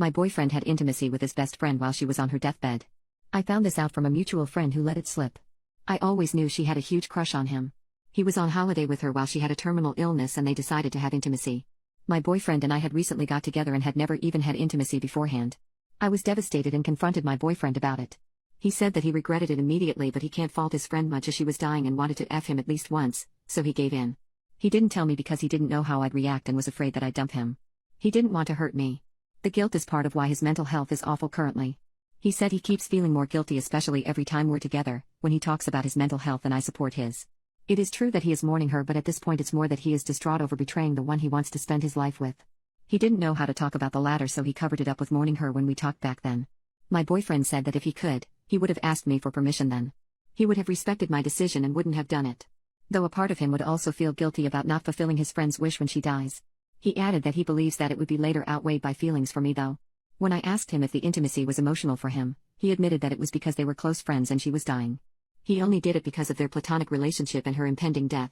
My boyfriend had intimacy with his best friend while she was on her deathbed. I found this out from a mutual friend who let it slip. I always knew she had a huge crush on him. He was on holiday with her while she had a terminal illness and they decided to have intimacy. My boyfriend and I had recently got together and had never even had intimacy beforehand. I was devastated and confronted my boyfriend about it. He said that he regretted it immediately, but he can't fault his friend much as she was dying and wanted to F him at least once, so he gave in. He didn't tell me because he didn't know how I'd react and was afraid that I'd dump him. He didn't want to hurt me. The guilt is part of why his mental health is awful currently. He said he keeps feeling more guilty, especially every time we're together, when he talks about his mental health, and I support his. It is true that he is mourning her, but at this point it's more that he is distraught over betraying the one he wants to spend his life with. He didn't know how to talk about the latter, so he covered it up with mourning her when we talked back then. My boyfriend said that if he could, he would have asked me for permission then. He would have respected my decision and wouldn't have done it. Though a part of him would also feel guilty about not fulfilling his friend's wish when she dies. He added that he believes that it would be later outweighed by feelings for me though. When I asked him if the intimacy was emotional for him, he admitted that it was because they were close friends and she was dying. He only did it because of their platonic relationship and her impending death.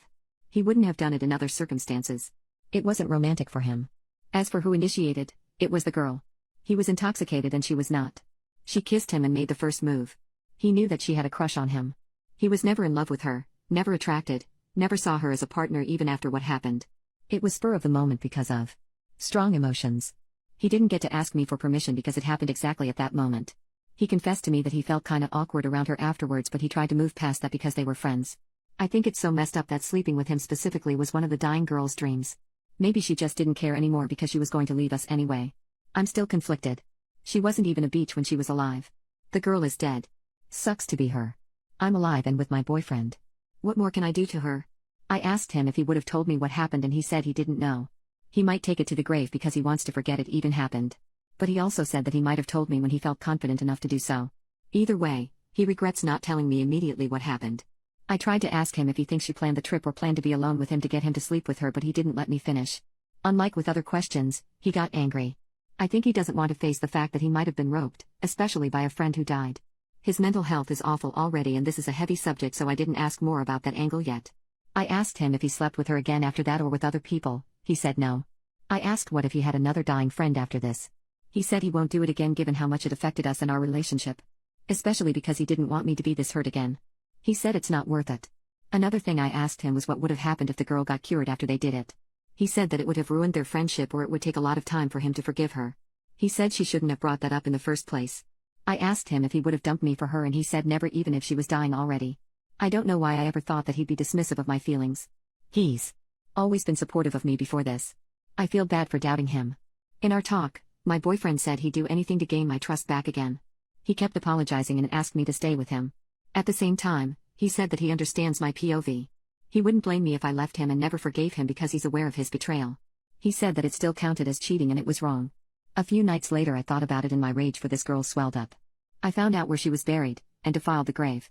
He wouldn't have done it in other circumstances. It wasn't romantic for him. As for who initiated, it was the girl. He was intoxicated and she was not. She kissed him and made the first move. He knew that she had a crush on him. He was never in love with her, never attracted, never saw her as a partner even after what happened. It was spur of the moment because of strong emotions. He didn't get to ask me for permission because it happened exactly at that moment. He confessed to me that he felt kinda awkward around her afterwards, but he tried to move past that because they were friends. I think it's so messed up that sleeping with him specifically was one of the dying girl's dreams. Maybe she just didn't care anymore because she was going to leave us anyway. I'm still conflicted. She wasn't even a beach when she was alive. The girl is dead. Sucks to be her. I'm alive and with my boyfriend. What more can I do to her? I asked him if he would have told me what happened and he said he didn't know. He might take it to the grave because he wants to forget it even happened. But he also said that he might have told me when he felt confident enough to do so. Either way, he regrets not telling me immediately what happened. I tried to ask him if he thinks she planned the trip or planned to be alone with him to get him to sleep with her, but he didn't let me finish. Unlike with other questions, he got angry. I think he doesn't want to face the fact that he might have been roped, especially by a friend who died. His mental health is awful already and this is a heavy subject, so I didn't ask more about that angle yet. I asked him if he slept with her again after that or with other people. He said no. I asked what if he had another dying friend after this. He said he won't do it again given how much it affected us and our relationship. Especially because he didn't want me to be this hurt again. He said it's not worth it. Another thing I asked him was what would have happened if the girl got cured after they did it. He said that it would have ruined their friendship or it would take a lot of time for him to forgive her. He said she shouldn't have brought that up in the first place. I asked him if he would have dumped me for her and he said never, even if she was dying already. I don't know why I ever thought that he'd be dismissive of my feelings. He's always been supportive of me before this. I feel bad for doubting him. In our talk, my boyfriend said he'd do anything to gain my trust back again. He kept apologizing and asked me to stay with him. At the same time, he said that he understands my POV. He wouldn't blame me if I left him and never forgave him because he's aware of his betrayal. He said that it still counted as cheating and it was wrong. A few nights later I thought about it and my rage for this girl swelled up. I found out where she was buried, and defiled the grave.